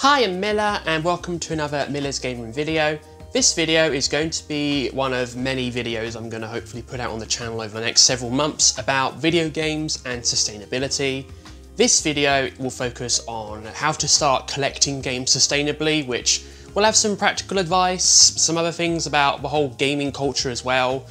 Hi, I'm Milla and welcome to another Milla's Game Room video. This video is going to be one of many videos I'm going to hopefully put out on the channel over the next several months about video games and sustainability. This video will focus on how to start collecting games sustainably, which will have some practical advice, some other things about the whole gaming culture as well.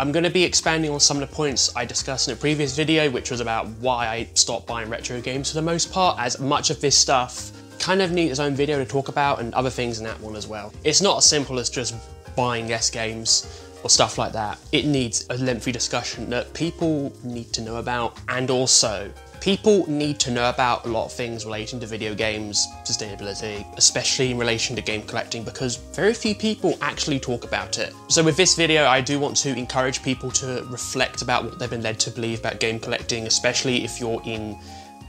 I'm going to be expanding on some of the points I discussed in a previous video, which was about why I stopped buying retro games for the most part, as much of this stuff kind of needs its own video to talk about and other things in that one as well. It's not as simple as just buying less games or stuff like that. It needs a lengthy discussion that people need to know about, and also people need to know about a lot of things relating to video games, sustainability, especially in relation to game collecting, because very few people actually talk about it. So with this video, I do want to encourage people to reflect about what they've been led to believe about game collecting, especially if you're in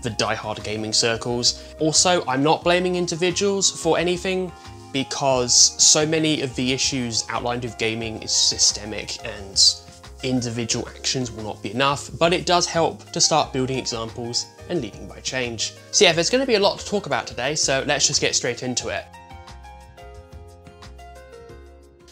the die-hard gaming circles. Also, I'm not blaming individuals for anything, because so many of the issues outlined with gaming is systemic and individual actions will not be enough, but it does help to start building examples and leading by change. So yeah, there's going to be a lot to talk about today, so let's just get straight into it.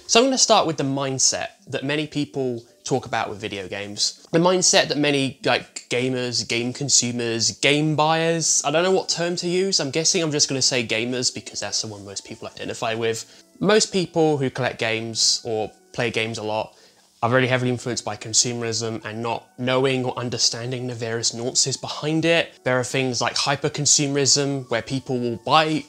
So I'm going to start with the mindset that many people talk about with video games. The mindset that many gamers, game consumers, game buyers, I don't know what term to use, I'm guessing I'm just going to say gamers because that's the one most people identify with. Most people who collect games or play games a lot are very heavily influenced by consumerism and not knowing or understanding the various nuances behind it. There are things like hyper-consumerism, where people will buy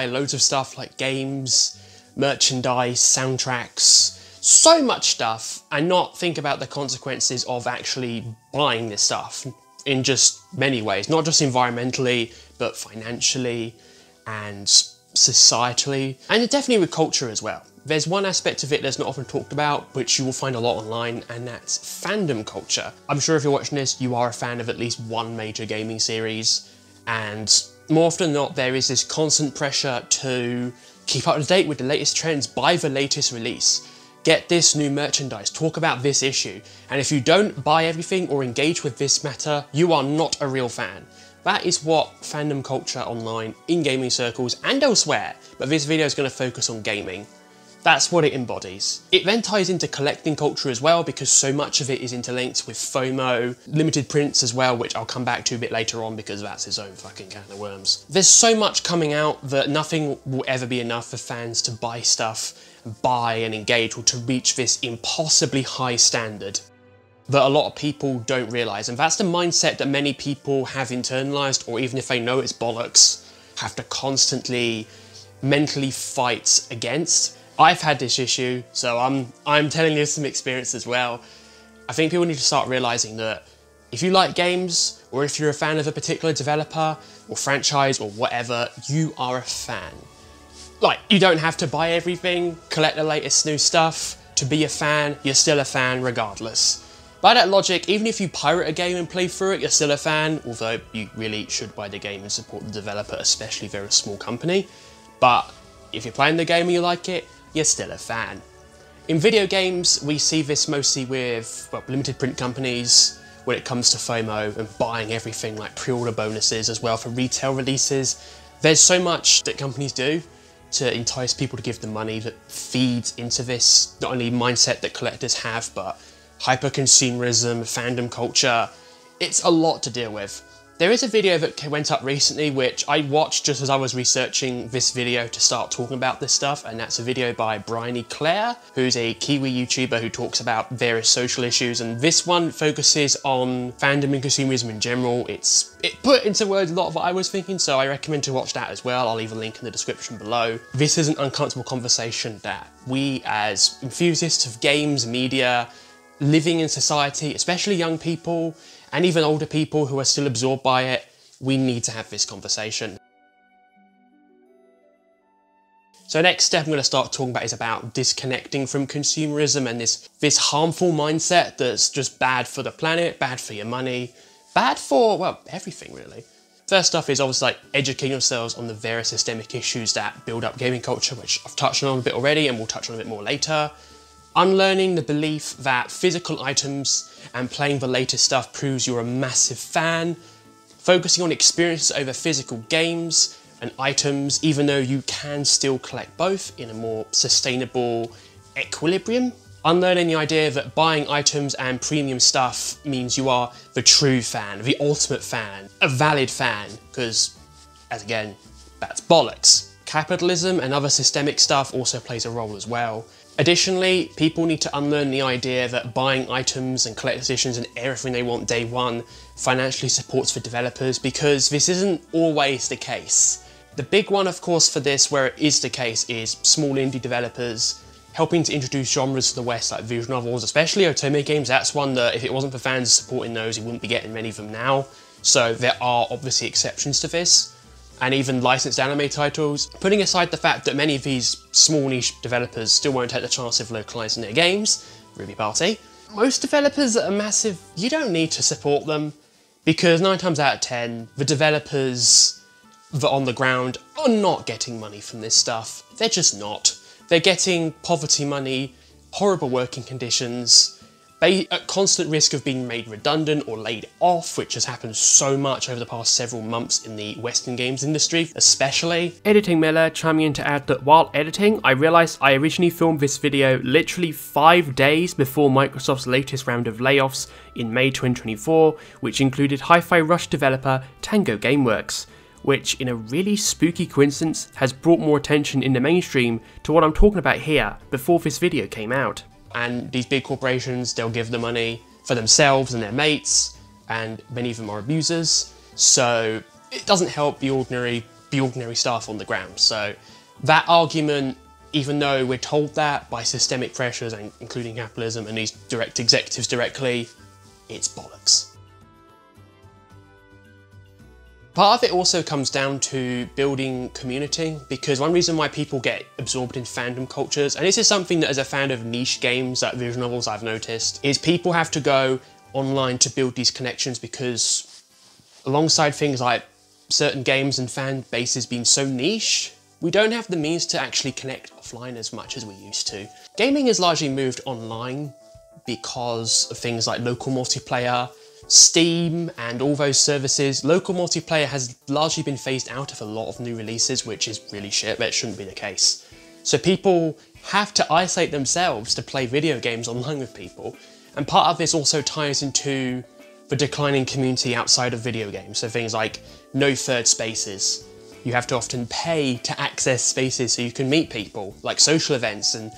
loads of stuff like games, merchandise, soundtracks, so much stuff, and not think about the consequences of actually buying this stuff in just many ways, not just environmentally, but financially and societally, and definitely with culture as well. There's one aspect of it that's not often talked about, which you will find a lot online, and that's fandom culture. I'm sure if you're watching this, you are a fan of at least one major gaming series, and more often than not, there is this constant pressure to keep up to date with the latest trends, buy the latest release, get this new merchandise, talk about this issue, and if you don't buy everything or engage with this matter, you are not a real fan. That is what fandom culture online, in gaming circles and elsewhere, but this video is going to focus on gaming. That's what it embodies. It then ties into collecting culture as well, because so much of it is interlinked with FOMO, limited prints as well, which I'll come back to a bit later on because that's its own fucking can of worms. There's so much coming out that nothing will ever be enough for fans to buy stuff, buy and engage, or to reach this impossibly high standard that a lot of people don't realise. And that's the mindset that many people have internalised, or even if they know it's bollocks, have to constantly mentally fight against. I've had this issue, so I'm telling you some experience as well. I think people need to start realising that if you like games, or if you're a fan of a particular developer or franchise or whatever, you are a fan. Like, you don't have to buy everything, collect the latest new stuff. To be a fan, you're still a fan regardless. By that logic, even if you pirate a game and play through it, you're still a fan, although you really should buy the game and support the developer, especially if they're a small company. But if you're playing the game and you like it, you're still a fan. In video games, we see this mostly with limited print companies when it comes to FOMO and buying everything like pre-order bonuses as well for retail releases. There's so much that companies do to entice people to give them money that feeds into this not only mindset that collectors have, but hyper-consumerism, fandom culture. It's a lot to deal with. There is a video that went up recently which I watched just as I was researching this video to start talking about this stuff, and that's a video by Bryony Claire, who's a Kiwi YouTuber who talks about various social issues, and this one focuses on fandom and consumerism in general. It put into words a lot of what I was thinking, so I recommend to watch that as well. I'll leave a link in the description below. This is an uncomfortable conversation that we as enthusiasts of games, media, living in society, especially young people, and even older people who are still absorbed by it, we need to have this conversation. So next step I'm going to start talking about is about disconnecting from consumerism and this harmful mindset that's just bad for the planet, bad for your money, bad for, well, everything really. First stuff is obviously like educating yourselves on the various systemic issues that build up gaming culture, which I've touched on a bit already and we'll touch on a bit more later. Unlearning the belief that physical items and playing the latest stuff proves you're a massive fan. Focusing on experiences over physical games. and items, even though you can still collect both in a more sustainable equilibrium. Unlearning the idea that buying items and premium stuff means you are the true fan, the ultimate fan, a valid fan, because, as again, that's bollocks. Capitalism and other systemic stuff also plays a role as well. Additionally, people need to unlearn the idea that buying items and collector's editions and everything they want day one financially supports the developers, because this isn't always the case. The big one, of course, for this, where it is the case, is small indie developers helping to introduce genres to the West, like visual novels, especially otome games. That's one that if it wasn't for fans supporting those, you wouldn't be getting many of them now. So there are obviously exceptions to this, and even licensed anime titles. Putting aside the fact that many of these small niche developers still won't take the chance of localising their games, Ruby Party, most developers that are massive, you don't need to support them, because 9 times out of 10, the developers that are on the ground are not getting money from this stuff. They're just not. They're getting poverty money, horrible working conditions, at constant risk of being made redundant or laid off, which has happened so much over the past several months in the Western games industry, especially. Editing Milla chiming in to add that while editing, I realised I originally filmed this video literally 5 days before Microsoft's latest round of layoffs in May 2024, which included Hi-Fi Rush developer Tango Gameworks, which in a really spooky coincidence has brought more attention in the mainstream to what I'm talking about here before this video came out. And these big corporations, they'll give the money for themselves and their mates, and many of them are abusers, so it doesn't help the ordinary staff on the ground. So that argument, even though we're told that by systemic pressures, and including capitalism and these direct executives directly, it's bollocks. Part of it also comes down to building community, because one reason why people get absorbed in fandom cultures, and this is something that as a fan of niche games like visual novels I've noticed, is people have to go online to build these connections, because alongside things like certain games and fan bases being so niche, we don't have the means to actually connect offline as much as we used to. Gaming has largely moved online because of things like local multiplayer, Steam and all those services. Local multiplayer has largely been phased out of a lot of new releases, which is really shit, but it shouldn't be the case. So people have to isolate themselves to play video games online with people, and part of this also ties into the declining community outside of video games. So things like no third spaces. You have to often pay to access spaces so you can meet people, like social events. And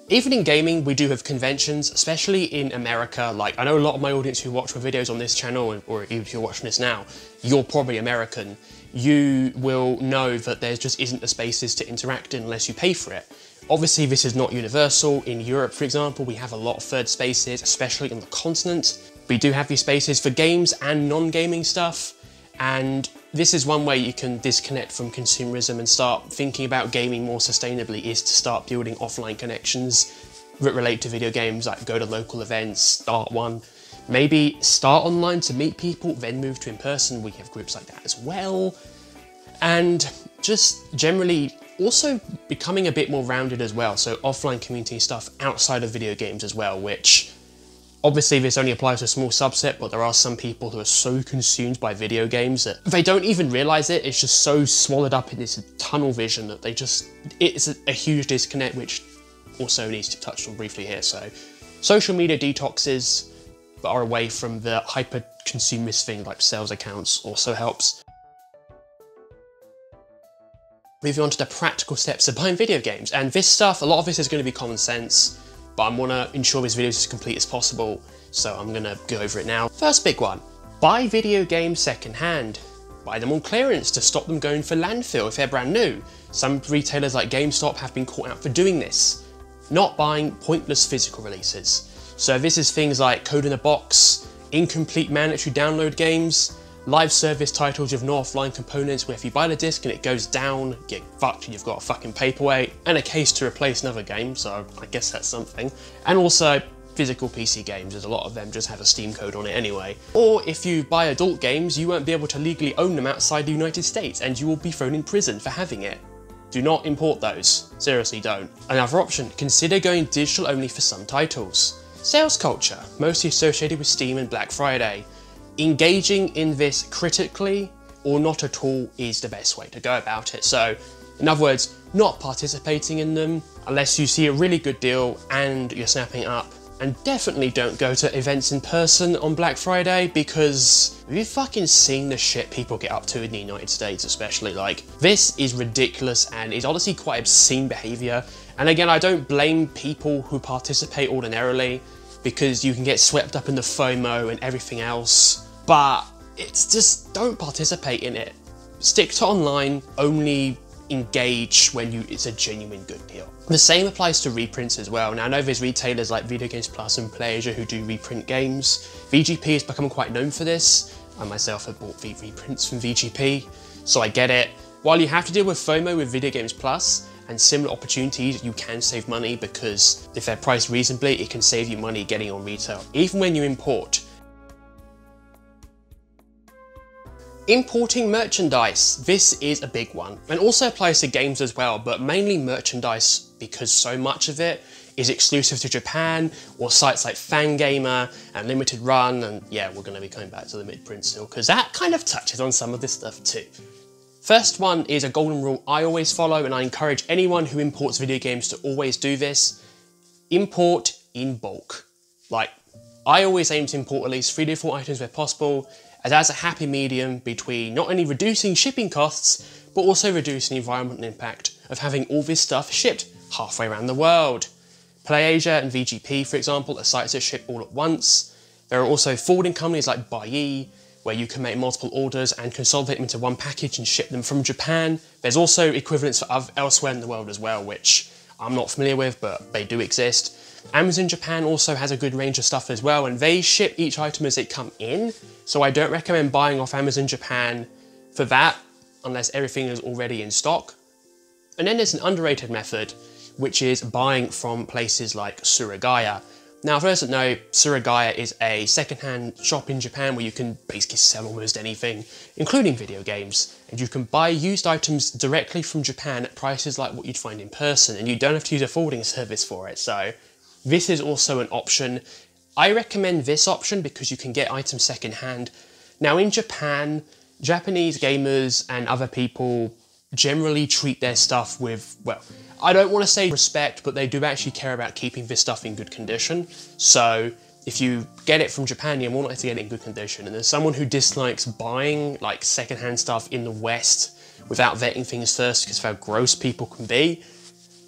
even in gaming, we do have conventions, especially in America. Like, I know a lot of my audience who watch my videos on this channel, or if you're watching this now, you're probably American. You will know that there just isn't the spaces to interact in unless you pay for it. Obviously, this is not universal. In Europe, for example, we have a lot of third spaces, especially on the continent. We do have these spaces for games and non-gaming stuff, and this is one way you can disconnect from consumerism and start thinking about gaming more sustainably, is to start building offline connections that relate to video games, like go to local events, start one. Maybe start online to meet people, then move to in-person. We have groups like that as well. And just generally also becoming a bit more rounded as well. So offline community stuff outside of video games as well, which obviously this only applies to a small subset, but there are some people who are so consumed by video games that they don't even realise it. It's just so swallowed up in this tunnel vision that it's a huge disconnect, which also needs to be touched on briefly here. So social media detoxes that are away from the hyper-consumerist thing like sales accounts also helps. Moving on to the practical steps of buying video games. And this stuff, a lot of this is going to be common sense, but I want to ensure this video is as complete as possible, so I'm going to go over it now. First big one, buy video games second-hand. Buy them on clearance to stop them going for landfill if they're brand new. Some retailers like GameStop have been caught out for doing this. Not buying pointless physical releases. So this is things like code in a box, incomplete mandatory download games, live service titles with no offline components where if you buy the disc and it goes down, get fucked and you've got a fucking paperweight and a case to replace another game, so I guess that's something. And also physical PC games, as a lot of them just have a Steam code on it anyway. Or if you buy adult games, you won't be able to legally own them outside the United States and you will be thrown in prison for having it. Do not import those. Seriously, don't. Another option, consider going digital only for some titles. Sales culture, mostly associated with Steam and Black Friday. Engaging in this critically or not at all is the best way to go about it. So in other words, not participating in them unless you see a really good deal and you're snapping up. And definitely don't go to events in person on Black Friday, because have you fucking seen the shit people get up to in the United States especially? Like, this is ridiculous and is honestly quite obscene behaviour. And again, I don't blame people who participate ordinarily, because you can get swept up in the FOMO and everything else, but it's just, don't participate in it. Stick to online, only engage when it's a genuine good deal. The same applies to reprints as well. Now I know there's retailers like Video Games Plus and PlayAsia who do reprint games. VGP has become quite known for this. I myself have bought reprints from VGP, so I get it. While you have to deal with FOMO with Video Games Plus and similar opportunities, you can save money, because if they're priced reasonably, it can save you money getting on retail, even when you import. Importing merchandise, this is a big one, and also applies to games as well, but mainly merchandise, because so much of it is exclusive to Japan or sites like Fangamer and Limited Run, and yeah, we're going to be coming back to the mid-print still, because that kind of touches on some of this stuff too. First one is a golden rule I always follow, and I encourage anyone who imports video games to always do this. Import in bulk. Like, I always aim to import at least 3 to 4 items where possible, as that's a happy medium between not only reducing shipping costs, but also reducing the environmental impact of having all this stuff shipped halfway around the world. PlayAsia and VGP, for example, are sites that ship all at once. There are also forwarding companies like Bryony, where you can make multiple orders and consolidate them into one package and ship them from Japan. There's also equivalents for elsewhere in the world as well, which I'm not familiar with, but they do exist. Amazon Japan also has a good range of stuff as well, and they ship each item as they come in, so I don't recommend buying off Amazon Japan for that, unless everything is already in stock. And then there's an underrated method, which is buying from places like Surugaya. Now, for those that know, Surugaya is a second-hand shop in Japan where you can basically sell almost anything, including video games, and you can buy used items directly from Japan at prices like what you'd find in person, and you don't have to use a forwarding service for it, so this is also an option. I recommend this option because you can get items second-hand. Now, in Japan, Japanese gamers and other people generally treat their stuff with, well, I don't want to say respect, but they do actually care about keeping this stuff in good condition. So if you get it from Japan, you're more likely to get it in good condition. And as someone who dislikes buying like secondhand stuff in the West without vetting things first because of how gross people can be,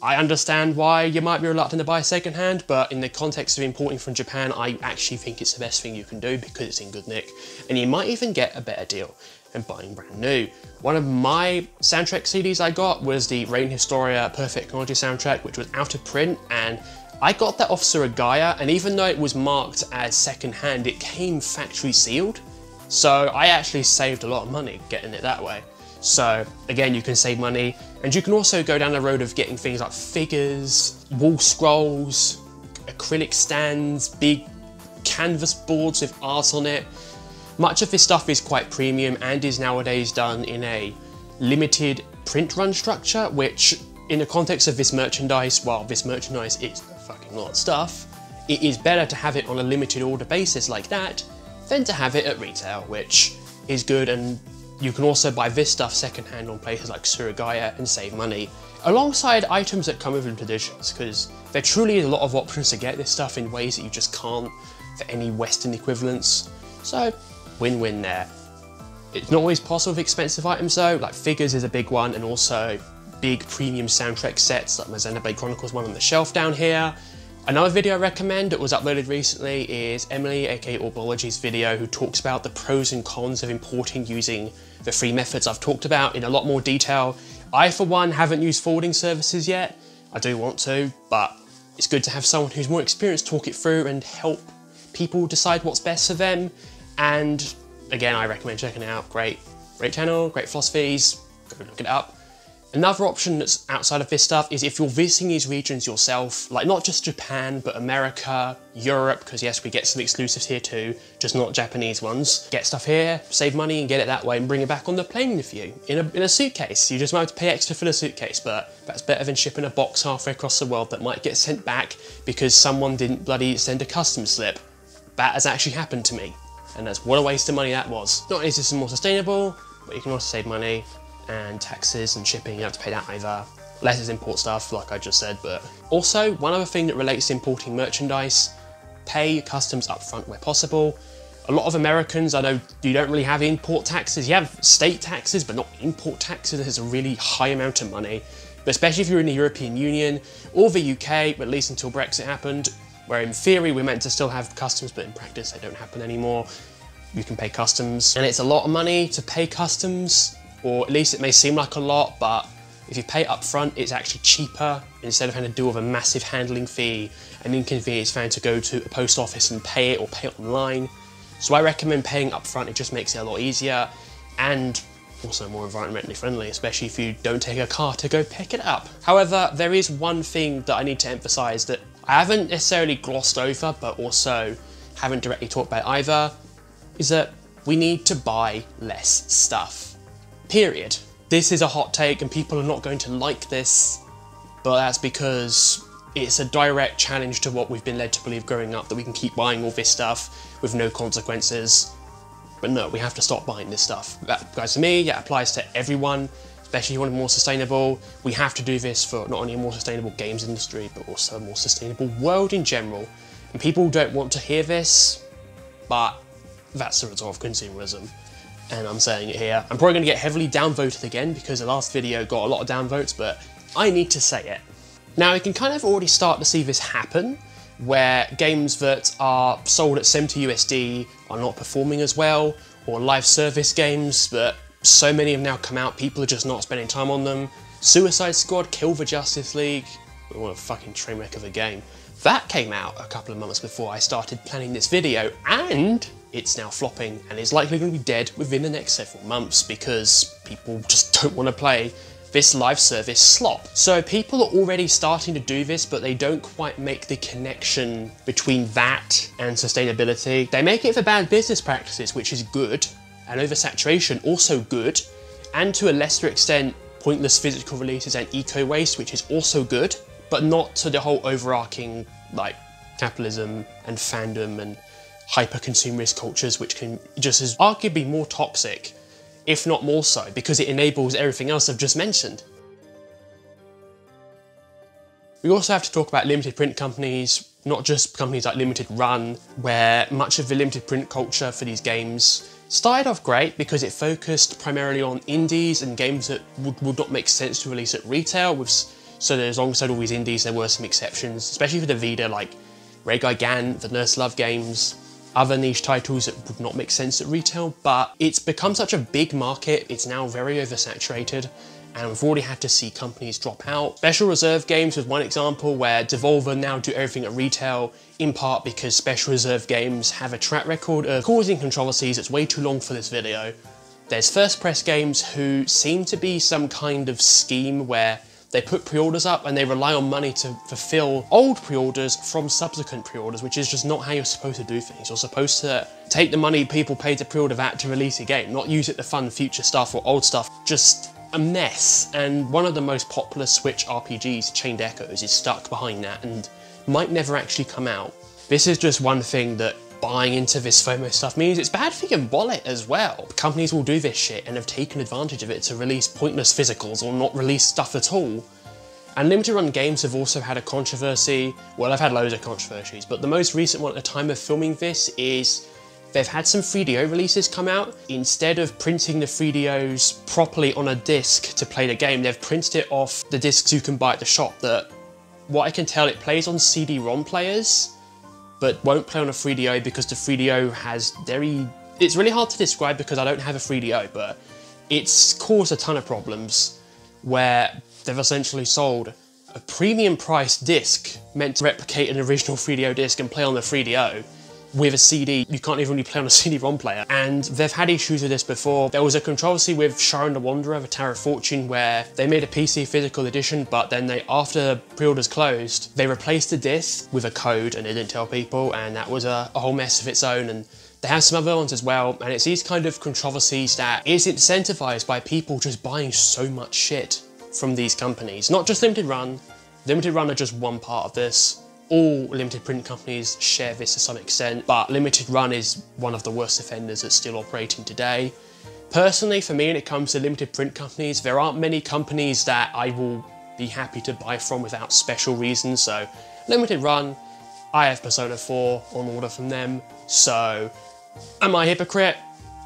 I understand why you might be reluctant to buy secondhand, but in the context of importing from Japan, I actually think it's the best thing you can do because it's in good nick, and you might even get a better deal than buying brand new. One of my soundtrack CDs I got was the Reign Historia Perfect Technology soundtrack, which was out of print, and I got that off Surugaya, and even though it was marked as secondhand, it came factory sealed, so I actually saved a lot of money getting it that way. So again, you can save money, and you can also go down the road of getting things like figures, wall scrolls, acrylic stands, big canvas boards with art on it. Much of this stuff is quite premium and is nowadays done in a limited print run structure, which in the context of this merchandise, while this merchandise is a fucking lot of stuff, it is better to have it on a limited order basis like that than to have it at retail, which is good. And you can also buy this stuff secondhand on places like Surugaya and save money, alongside items that come with limited editions, because there truly is a lot of options to get this stuff in ways that you just can't for any Western equivalents. So win-win there. It's not always possible with expensive items though, like figures is a big one, and also big premium soundtrack sets like my Xenoblade Chronicles one on the shelf down here. Another video I recommend that was uploaded recently is Emily, aka Orbology's video, who talks about the pros and cons of importing using the 3 methods I've talked about in a lot more detail. I, for one, haven't used forwarding services yet. I do want to, but it's good to have someone who's more experienced talk it through and help people decide what's best for them. And again, I recommend checking it out. Great channel, great philosophies, go look it up. Another option that's outside of this stuff is if you're visiting these regions yourself, like not just Japan, but America, Europe, because yes, we get some exclusives here too, just not Japanese ones. Get stuff here, save money and get it that way and bring it back on the plane with you in a suitcase. You just might have to pay extra for the suitcase, but that's better than shipping a box halfway across the world that might get sent back because someone didn't bloody send a customs slip. That has actually happened to me, and that's what a waste of money that was. Not only is this more sustainable, but you can also save money, and taxes and shipping, you don't have to pay that either. Less is import stuff, like I just said, but also one other thing that relates to importing merchandise, pay customs upfront where possible. A lot of Americans, I know you don't really have import taxes. You have state taxes, but not import taxes. It's a really high amount of money. But especially if you're in the European Union or the UK, at least until Brexit happened, where in theory we're meant to still have customs, but in practice they don't happen anymore. You can pay customs, and it's a lot of money to pay customs, or at least it may seem like a lot, but if you pay up front, it's actually cheaper instead of having to deal with a massive handling fee and inconvenience for having to go to a post office and pay it or pay it online. So I recommend paying up front. It just makes it a lot easier and also more environmentally friendly, especially if you don't take a car to go pick it up. However, there is one thing that I need to emphasize that I haven't necessarily glossed over, but also haven't directly talked about either, is that we need to buy less stuff. Period. This is a hot take and people are not going to like this, but that's because it's a direct challenge to what we've been led to believe growing up, that we can keep buying all this stuff with no consequences. But no, we have to stop buying this stuff. That applies to me, yeah, it applies to everyone, especially if you want it more sustainable. We have to do this for not only a more sustainable games industry, but also a more sustainable world in general. And people don't want to hear this, but that's the result of consumerism. And I'm saying it here. I'm probably going to get heavily downvoted again because the last video got a lot of downvotes, but I need to say it. Now, you can kind of already start to see this happen, where games that are sold at 70 USD are not performing as well, or live service games that so many have now come out, people are just not spending time on them. Suicide Squad, Kill the Justice League, what a fucking train wreck of a game. That came out a couple of months before I started planning this video, and it's now flopping and is likely going to be dead within the next several months because people just don't want to play this live service slop. So people are already starting to do this, but they don't quite make the connection between that and sustainability. They make it for bad business practices, which is good, and oversaturation, also good, and to a lesser extent, pointless physical releases and eco-waste, which is also good, but not to the whole overarching, like, capitalism and fandom and hyper-consumerist cultures, which can just as arguably more toxic, if not more so, because it enables everything else I've just mentioned. We also have to talk about limited print companies, not just companies like Limited Run, where much of the limited print culture for these games started off great because it focused primarily on indies and games that would not make sense to release at retail. So alongside all these indies, there were some exceptions, especially for the Vita, like Ray Guy Gan, the Nurse Love games, other niche titles that would not make sense at retail, but it's become such a big market, it's now very oversaturated, and we've already had to see companies drop out. Special Reserve Games was one example where Devolver now do everything at retail, in part because Special Reserve Games have a track record of causing controversies. It's way too long for this video. There's First Press Games, who seem to be some kind of scheme where they put pre-orders up and they rely on money to fulfill old pre-orders from subsequent pre-orders, which is just not how you're supposed to do things. You're supposed to take the money people pay to pre-order that to release a game, not use it to fund future stuff or old stuff. Just a mess. And one of the most popular Switch RPGs, Chained Echoes, is stuck behind that and might never actually come out. This is just one thing that buying into this FOMO stuff means. It's bad for your wallet as well. Companies will do this shit and have taken advantage of it to release pointless physicals or not release stuff at all. And limited run games have also had a controversy. Well, I've had loads of controversies, but the most recent one at the time of filming this is they've had some 3DO releases come out. Instead of printing the 3DOs properly on a disc to play the game, they've printed it off the discs you can buy at the shop that, what I can tell, it plays on CD-ROM players, but won't play on a 3DO because the 3DO has it's really hard to describe because I don't have a 3DO, but it's caused a ton of problems where they've essentially sold a premium priced disc meant to replicate an original 3DO disc and play on the 3DO with a CD. You can't even really play on a CD-ROM player. And they've had issues with this before. There was a controversy with Sharon the Wanderer, the Tower of Fortune, where they made a PC physical edition, but then after pre-orders closed, they replaced the disc with a code and they didn't tell people, and that was a whole mess of its own. And they have some other ones as well, and it's these kind of controversies that is incentivized by people just buying so much shit from these companies. Not just Limited Run. Limited Run are just one part of this. All limited print companies share this to some extent, but Limited Run is one of the worst offenders that's still operating today. Personally, for me, when it comes to limited print companies, there aren't many companies that I will be happy to buy from without special reasons. So limited run, I have Persona 4 on order from them. So am I a hypocrite?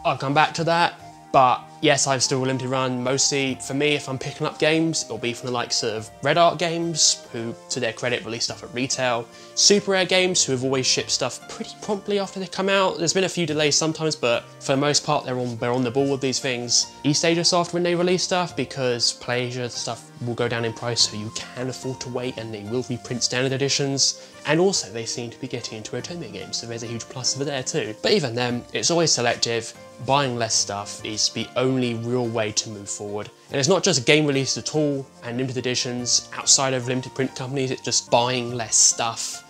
I'll come back to that. But yes, I'm still a limited run. Mostly for me, if I'm picking up games, it'll be from the likes of Red Art Games, who to their credit release stuff at retail. Super Rare Games, who have always shipped stuff pretty promptly after they come out. There's been a few delays sometimes, but for the most part, they're on the ball with these things. East Asia Soft when they release stuff, because PlayAsia stuff will go down in price, so you can afford to wait, and they will reprint standard editions. And also, they seem to be getting into Otome games, so there's a huge plus over there too. But even then, it's always selective. Buying less stuff is the only real way to move forward. And it's not just game releases at all and limited editions outside of limited print companies, it's just buying less stuff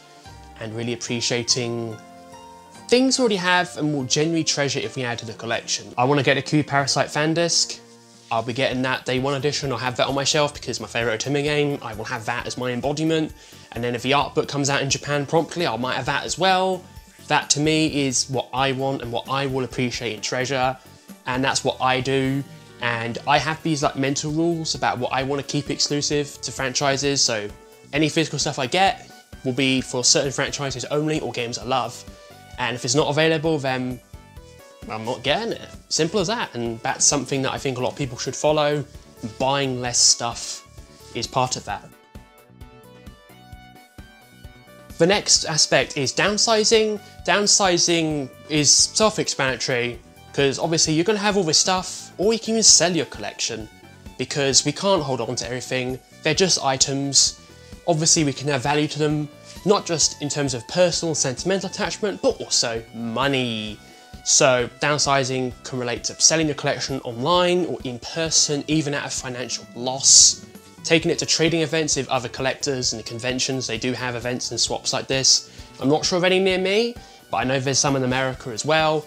and really appreciating things we already have and will genuinely treasure if we add to the collection. I want to get a Q Parasite fan disc. I'll be getting that day one edition. I'll have that on my shelf because it's my favourite Otome game. I will have that as my embodiment. And then if the art book comes out in Japan promptly, I might have that as well. That to me is what I want and what I will appreciate and treasure. And that's what I do. And I have these like mental rules about what I want to keep exclusive to franchises. So any physical stuff I get will be for certain franchises only or games I love. And if it's not available, then I'm not getting it. Simple as that. And that's something that I think a lot of people should follow. Buying less stuff is part of that. The next aspect is downsizing. Downsizing is self-explanatory because obviously you're going to have all this stuff, or you can even sell your collection because we can't hold on to everything. They're just items. Obviously we can have value to them, not just in terms of personal sentimental attachment, but also money. So downsizing can relate to selling your collection online or in person, even at a financial loss. Taking it to trading events with other collectors and conventions. They do have events and swaps like this. I'm not sure of any near me, but I know there's some in America as well.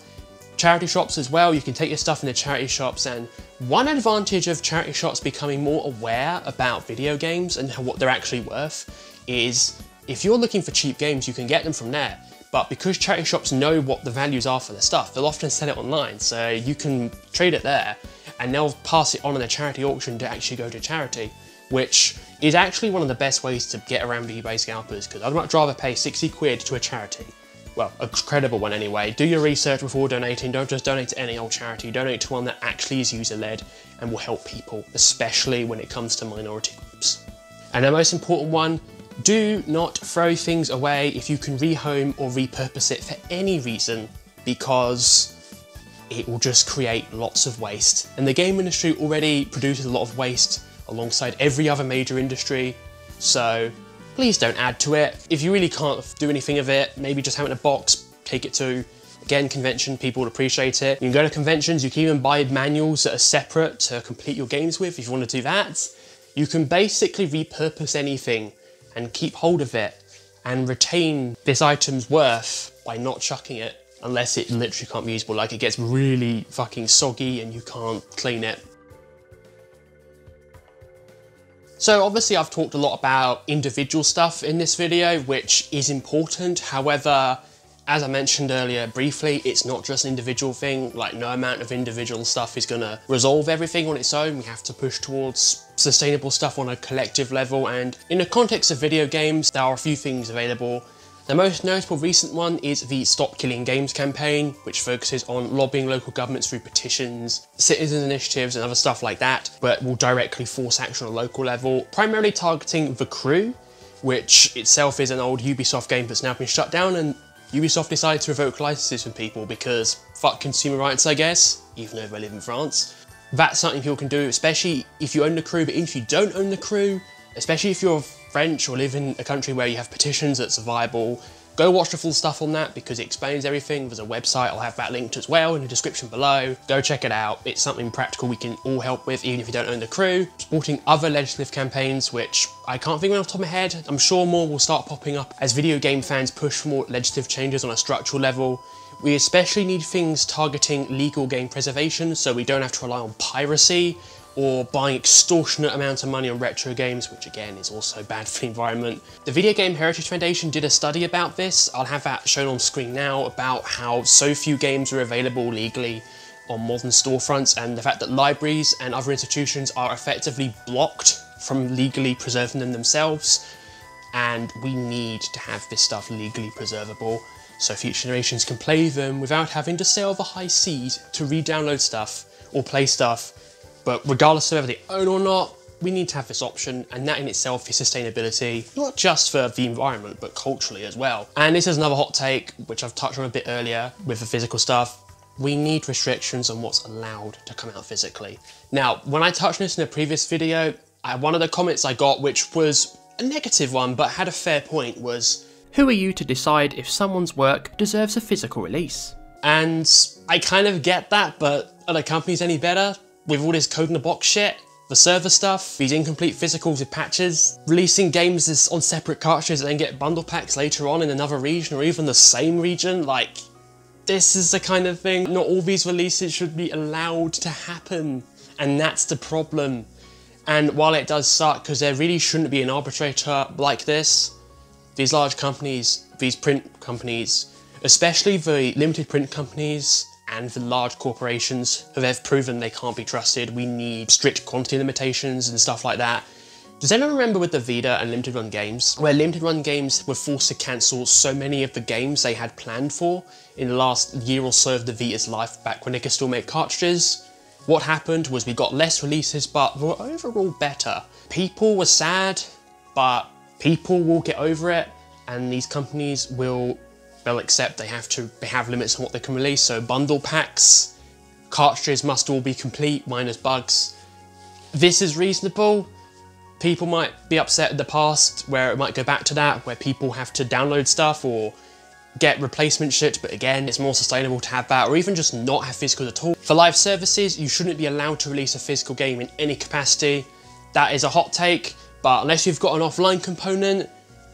Charity shops as well, you can take your stuff in the charity shops, and one advantage of charity shops becoming more aware about video games and what they're actually worth is if you're looking for cheap games, you can get them from there. But because charity shops know what the values are for their stuff, they'll often sell it online, so you can trade it there and they'll pass it on in a charity auction to actually go to charity, which is actually one of the best ways to get around the eBay scalpers, because I'd much rather pay 60 quid to a charity. Well, a credible one anyway. Do your research before donating. Don't just donate to any old charity. Donate to one that actually is user-led and will help people, especially when it comes to minority groups. And the most important one, do not throw things away if you can rehome or repurpose it for any reason, because it will just create lots of waste. And the game industry already produces a lot of waste alongside every other major industry, so please don't add to it. If you really can't do anything of it, maybe just have it in a box, take it to, again, convention, people will appreciate it. You can go to conventions, you can even buy manuals that are separate to complete your games with if you want to do that. You can basically repurpose anything and keep hold of it and retain this item's worth by not chucking it unless it literally can't be usable, like it gets really fucking soggy and you can't clean it. So obviously I've talked a lot about individual stuff in this video, which is important. However, as I mentioned earlier briefly, it's not just an individual thing. Like, no amount of individual stuff is gonna resolve everything on its own. We have to push towards sustainable stuff on a collective level, and in the context of video games, there are a few things available. The most notable recent one is the Stop Killing Games campaign, which focuses on lobbying local governments through petitions, citizen initiatives and other stuff like that, but will directly force action on a local level, primarily targeting The Crew, which itself is an old Ubisoft game that's now been shut down, and Ubisoft decided to revoke licenses from people because fuck consumer rights, I guess, even though they live in France. That's something people can do, especially if you own The Crew, but if you don't own The Crew, especially if you're French or live in a country where you have petitions that's viable, go watch the full stuff on that because it explains everything. There's a website, I'll have that linked as well in the description below. Go check it out. It's something practical we can all help with, even if you don't own The Crew. Supporting other legislative campaigns, which I can't think of off the top of my head. I'm sure more will start popping up as video game fans push for more legislative changes on a structural level. We especially need things targeting legal game preservation so we don't have to rely on piracy or buying extortionate amounts of money on retro games, which again is also bad for the environment. The Video Game Heritage Foundation did a study about this. I'll have that shown on screen now, about how so few games are available legally on modern storefronts, and the fact that libraries and other institutions are effectively blocked from legally preserving them themselves. And we need to have this stuff legally preservable so future generations can play them without having to sail the high seas to re-download stuff or play stuff. But regardless of whether they own or not, we need to have this option, and that in itself is sustainability, not just for the environment, but culturally as well. And this is another hot take, which I've touched on a bit earlier with the physical stuff. We need restrictions on what's allowed to come out physically. Now, when I touched on this in a previous video, one of the comments I got, which was a negative one, but had a fair point, was, "Who are you to decide if someone's work deserves a physical release?" And I kind of get that, but are the companies any better? With all this code in the box shit, the server stuff, these incomplete physicals with patches, releasing games on separate cartridges and then get bundle packs later on in another region or even the same region, like, this is the kind of thing, not all these releases should be allowed to happen, and that's the problem. And while it does suck, because there really shouldn't be an arbitrator like this, these large companies, these print companies, especially the limited print companies and the large corporations, have proven they can't be trusted. We need strict quantity limitations and stuff like that. Does anyone remember with the Vita and limited run games, where limited run games were forced to cancel so many of the games they had planned for in the last year or so of the Vita's life, back when they could still make cartridges? What happened was we got less releases, but they were overall better. People were sad, but people will get over it, and these companies they'll accept they have limits on what they can release. So bundle packs, cartridges must all be complete, minus bugs. This is reasonable. People might be upset in the past where it might go back to that, where people have to download stuff or get replacement shit, but again, it's more sustainable to have that, or even just not have physicals at all. For live services, you shouldn't be allowed to release a physical game in any capacity. That is a hot take, but unless you've got an offline component,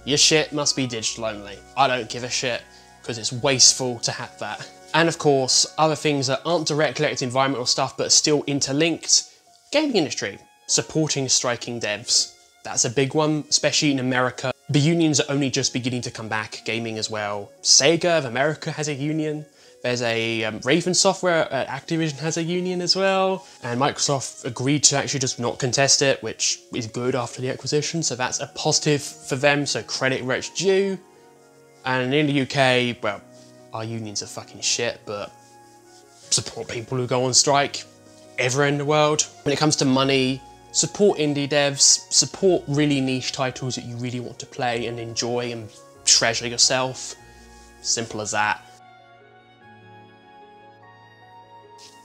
your shit must be digital only. I don't give a shit, because it's wasteful to have that. And of course, other things that aren't directly related to environmental stuff but are still interlinked. Gaming industry, supporting striking devs. That's a big one, especially in America. The unions are only just beginning to come back, gaming as well. Sega of America has a union. There's a Raven Software at Activision has a union as well. And Microsoft agreed to actually just not contest it, which is good after the acquisition. So that's a positive for them, so credit where it's due. And in the UK, well, our unions are fucking shit, but support people who go on strike everywhere in the world. When it comes to money, support indie devs, support really niche titles that you really want to play and enjoy and treasure yourself. Simple as that.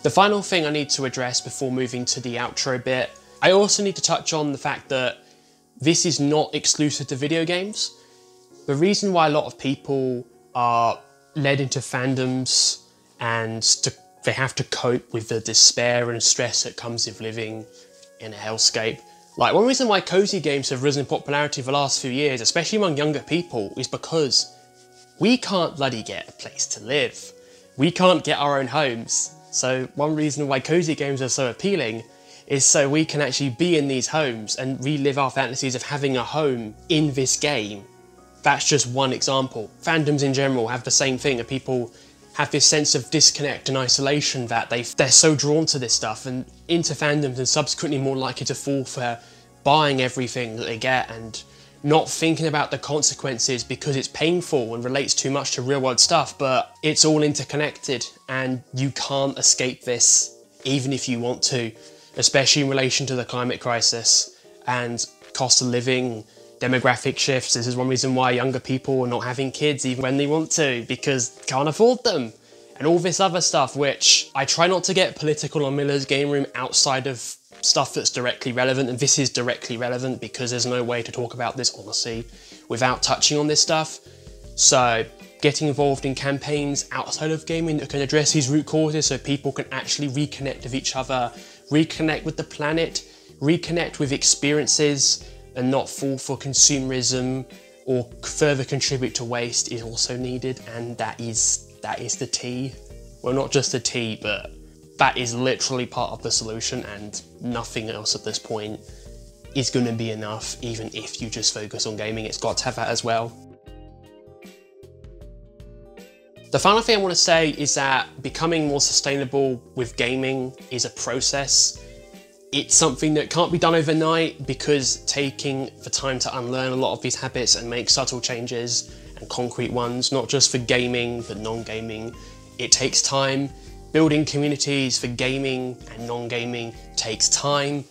The final thing I need to address before moving to the outro bit, I also need to touch on the fact that this is not exclusive to video games. The reason why a lot of people are led into fandoms and they have to cope with the despair and stress that comes with living in a hellscape. Like, one reason why cozy games have risen in popularity for the last few years, especially among younger people, is because we can't bloody get a place to live. We can't get our own homes. So one reason why cozy games are so appealing is so we can actually be in these homes and relive our fantasies of having a home in this game. That's just one example. Fandoms in general have the same thing, and people have this sense of disconnect and isolation that they're so drawn to this stuff and into fandoms, and subsequently more likely to fall for buying everything that they get and not thinking about the consequences because it's painful and relates too much to real world stuff. But it's all interconnected and you can't escape this even if you want to, especially in relation to the climate crisis and cost of living, demographic shifts. This is one reason why younger people are not having kids even when they want to, because they can't afford them. And all this other stuff, which I try not to get political on Milla's Game Room outside of stuff that's directly relevant, and this is directly relevant because there's no way to talk about this honestly without touching on this stuff. So getting involved in campaigns outside of gaming that can address these root causes so people can actually reconnect with each other, reconnect with the planet, reconnect with experiences, and not fall for consumerism or further contribute to waste is also needed, and that is the tea. Well, not just the tea, but that is literally part of the solution, and nothing else at this point is going to be enough. Even if you just focus on gaming, it's got to have that as well. The final thing I want to say is that becoming more sustainable with gaming is a process. It's something that can't be done overnight, because taking the time to unlearn a lot of these habits and make subtle changes and concrete ones, not just for gaming but non-gaming, it takes time. Building communities for gaming and non-gaming takes time,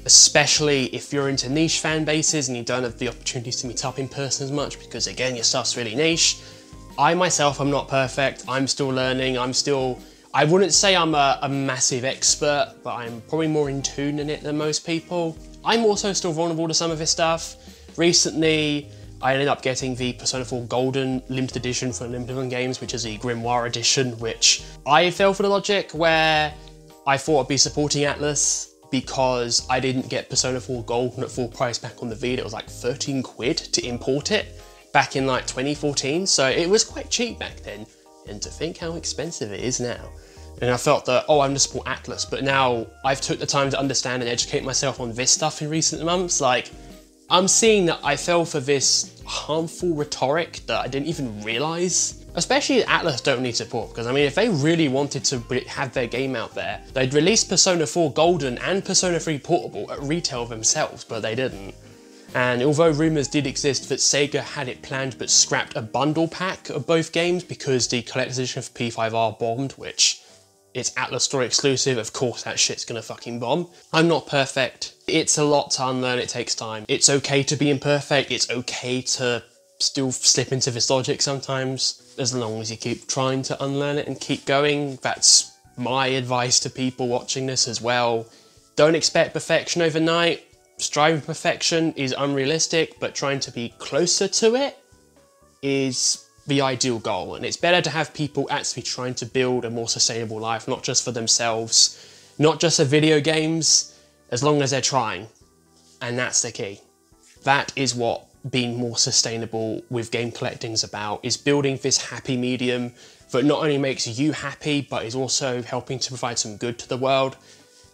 especially if you're into niche fan bases and you don't have the opportunities to meet up in person as much, because again, your stuff's really niche. I myself am not perfect. I'm still learning. I wouldn't say I'm a massive expert, but I'm probably more in tune in it than most people. I'm also still vulnerable to some of this stuff. Recently, I ended up getting the Persona 4 Golden limited edition for Olympian Games, which is the Grimoire edition, which I fell for the logic where I thought I'd be supporting Atlas because I didn't get Persona 4 Golden at full price back on the Vita. It was like 13 quid to import it back in like 2014, so it was quite cheap back then. And to think how expensive it is now. And I felt that, oh, I'm to support Atlas, but now I've took the time to understand and educate myself on this stuff in recent months. Like, I'm seeing that I fell for this harmful rhetoric that I didn't even realise. Especially Atlas don't need support, because I mean, if they really wanted to have their game out there, they'd release Persona 4 Golden and Persona 3 Portable at retail themselves, but they didn't. And although rumours did exist that Sega had it planned but scrapped a bundle pack of both games because the collector's edition for P5R bombed, which it's Atlas Store exclusive, of course that shit's gonna fucking bomb. I'm not perfect. It's a lot to unlearn, it takes time. It's okay to be imperfect, it's okay to still slip into this logic sometimes, as long as you keep trying to unlearn it and keep going. That's my advice to people watching this as well. Don't expect perfection overnight. Striving for perfection is unrealistic, but trying to be closer to it is the ideal goal. And it's better to have people actually trying to build a more sustainable life, not just for themselves, not just for video games, as long as they're trying. And that's the key. That is what being more sustainable with game collecting is about, is building this happy medium that not only makes you happy, but is also helping to provide some good to the world.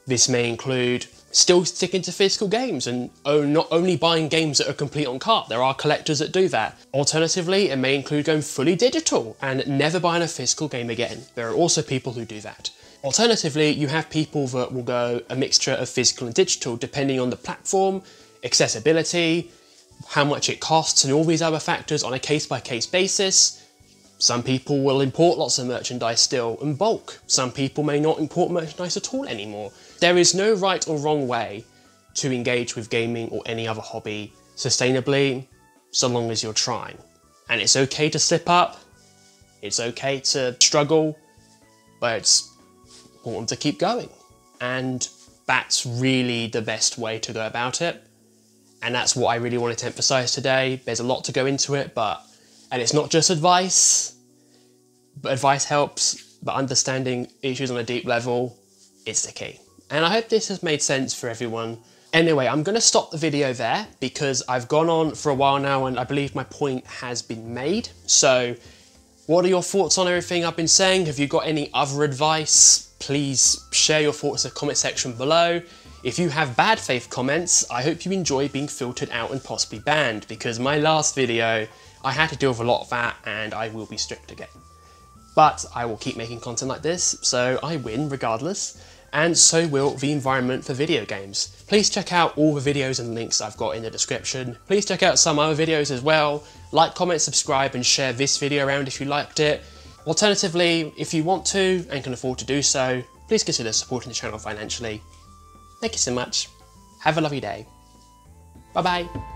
This may include still sticking to physical games and not only buying games that are complete on cart. There are collectors that do that. Alternatively, it may include going fully digital and never buying a physical game again. There are also people who do that. Alternatively, you have people that will go a mixture of physical and digital depending on the platform, accessibility, how much it costs, and all these other factors on a case-by-case basis. Some people will import lots of merchandise still in bulk. Some people may not import merchandise at all anymore. There is no right or wrong way to engage with gaming or any other hobby sustainably, so long as you're trying. And it's okay to slip up, it's okay to struggle, but it's important to keep going. And that's really the best way to go about it. And that's what I really wanted to emphasize today. There's a lot to go into it, and it's not just advice, but advice helps, but understanding issues on a deep level, it's the key. And I hope this has made sense for everyone. Anyway, I'm gonna stop the video there because I've gone on for a while now and I believe my point has been made. So what are your thoughts on everything I've been saying? Have you got any other advice? Please share your thoughts in the comment section below. If you have bad faith comments, I hope you enjoy being filtered out and possibly banned, because my last video, I had to deal with a lot of that and I will be strict again. But I will keep making content like this, so I win regardless, and so will the environment for video games. Please check out all the videos and links I've got in the description. Please check out some other videos as well. Like, comment, subscribe, and share this video around if you liked it. Alternatively, if you want to and can afford to do so, please consider supporting the channel financially. Thank you so much. Have a lovely day. Bye bye.